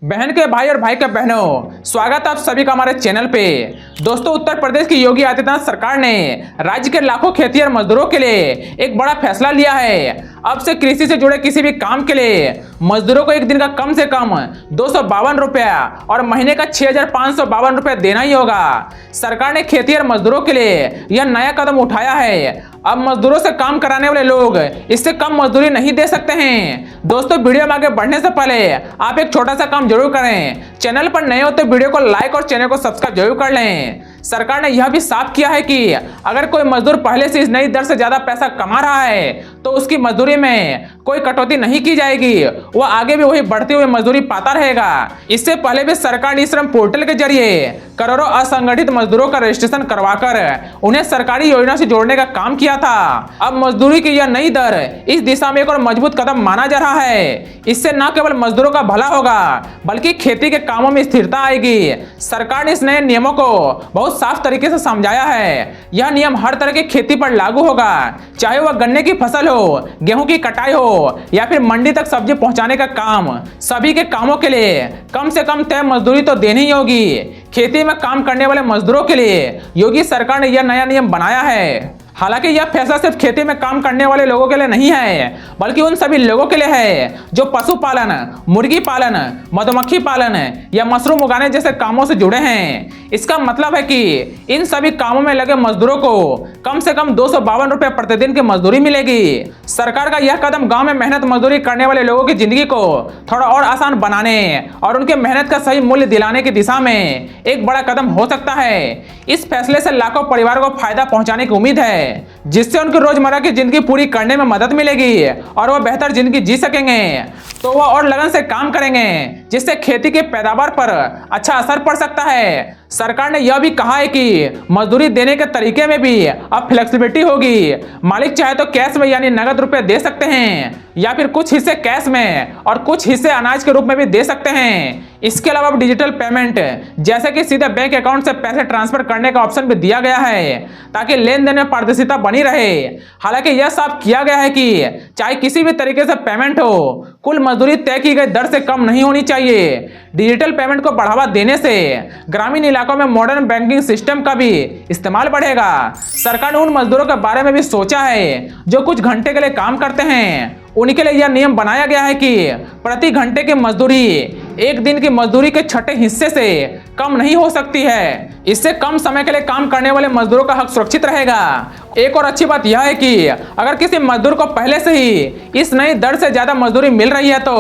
बहन के भाई और भाई के बहनों, स्वागत आप सभी का हमारे चैनल पे। दोस्तों, उत्तर प्रदेश की योगी आदित्यनाथ सरकार ने राज्य के लाखों खेती और मजदूरों के लिए एक बड़ा फैसला लिया है। अब से कृषि से जुड़े किसी भी काम के लिए मजदूरों को एक दिन का कम से कम 252 रुपया और महीने का 6552 रुपया देना ही होगा। सरकार ने खेती और मजदूरों के लिए यह नया कदम उठाया है। अब मजदूरों से काम कराने वाले लोग इससे कम मजदूरी नहीं दे सकते हैं। दोस्तों, वीडियो में आगे बढ़ने से पहले आप एक छोटा सा काम जरूर करें। चैनल पर नए हो तो वीडियो को लाइक और चैनल को सब्सक्राइब जरूर कर लें। सरकार ने यह भी साफ किया है कि अगर कोई मजदूर पहले से इस नई दर से ज्यादा पैसा कमा रहा है तो उसकी मजदूरी में कोई कटौती नहीं की जाएगी, वह आगे भी वही बढ़ती हुई मजदूरी पाता रहेगा। इससे पहले भी सरकार ने श्रम पोर्टल के जरिए करोड़ों असंगठित मजदूरों का रजिस्ट्रेशन करवाकर उन्हें सरकारी योजना से जोड़ने का काम किया था। अब मजदूरी की यह नई दर इस दिशा में एक और मजबूत कदम माना जा रहा है। इससे न केवल मजदूरों का भला होगा बल्कि खेती के कामों में स्थिरता आएगी। सरकार ने इस नए नियमों को बहुत साफ तरीके से समझाया है। यह नियम हर तरह की खेती पर लागू होगा, चाहे वह गन्ने की फसल हो, गेहूं की कटाई हो या फिर मंडी तक सब्जी पहुंचाने का काम। सभी के कामों के लिए कम से कम तय मजदूरी तो देनी ही होगी। खेती में काम करने वाले मजदूरों के लिए योगी सरकार ने यह नया नियम बनाया है। हालांकि यह फैसला सिर्फ खेती में काम करने वाले लोगों के लिए नहीं है बल्कि उन सभी लोगों के लिए है जो पशुपालन, मुर्गी पालन, मधुमक्खी पालन या मशरूम उगाने जैसे कामों से जुड़े हैं। इसका मतलब है कि इन सभी कामों में लगे मजदूरों को कम से कम 252 रुपये प्रतिदिन की मजदूरी मिलेगी। सरकार का यह कदम गांव में मेहनत मजदूरी करने वाले लोगों की जिंदगी को थोड़ा और आसान बनाने और उनके मेहनत का सही मूल्य दिलाने की दिशा में एक बड़ा कदम हो सकता है। इस फैसले से लाखों परिवारों को फायदा पहुंचाने की उम्मीद है, जिससे उनकी रोजमर्रा की जिंदगी पूरी करने में मदद मिलेगी और वह बेहतर जिंदगी जी सकेंगे। तो वह और लगन से काम करेंगे, जिससे खेती की पैदावार पर अच्छा असर पड़ सकता है। सरकार ने यह भी कहा है कि मजदूरी देने के तरीके में भी अब फ्लेक्सिबिलिटी होगी। मालिक चाहे तो कैश में यानी नगद रुपए दे सकते हैं या फिर कुछ हिस्से कैश में और कुछ हिस्से अनाज के रूप में भी दे सकते हैं। इसके अलावा अब डिजिटल पेमेंट जैसे कि सीधे बैंक अकाउंट से पैसे ट्रांसफर करने का ऑप्शन भी दिया गया है ताकि लेन देन में पारदर्शिता बनी रहे। हालांकि यह साफ किया गया है कि चाहे किसी भी तरीके से पेमेंट हो, कुल मजदूरी तय की गई दर से कम नहीं होनी चाहिए। डिजिटल पेमेंट को बढ़ावा देने से ग्रामीण इलाकों में मॉडर्न बैंकिंग सिस्टम का भी इस्तेमाल बढ़ेगा। सरकार ने उन मजदूरों के बारे में भी सोचा है जो कुछ घंटे के लिए काम करते हैं। उनके लिए यह नियम बनाया गया है कि प्रति घंटे की मजदूरी एक दिन की मजदूरी के छठे हिस्से से कम नहीं हो सकती है। इससे कम समय के लिए काम करने वाले मजदूरों का हक सुरक्षित रहेगा। एक और अच्छी बात यह है कि अगर किसी मजदूर को पहले से ही इस नई दर से ज्यादा मजदूरी मिल रही है तो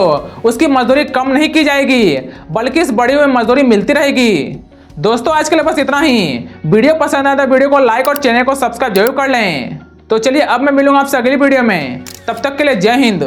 उसकी मजदूरी कम नहीं की जाएगी बल्कि इस बढ़ी हुई मजदूरी मिलती रहेगी। दोस्तों, आज के लिए बस इतना ही। वीडियो पसंद आया तो वीडियो को लाइक और चैनल को सब्सक्राइब जरूर कर लें। तो चलिए, अब मैं मिलूंगा आपसे अगली वीडियो में। तब तक के लिए जय हिंद।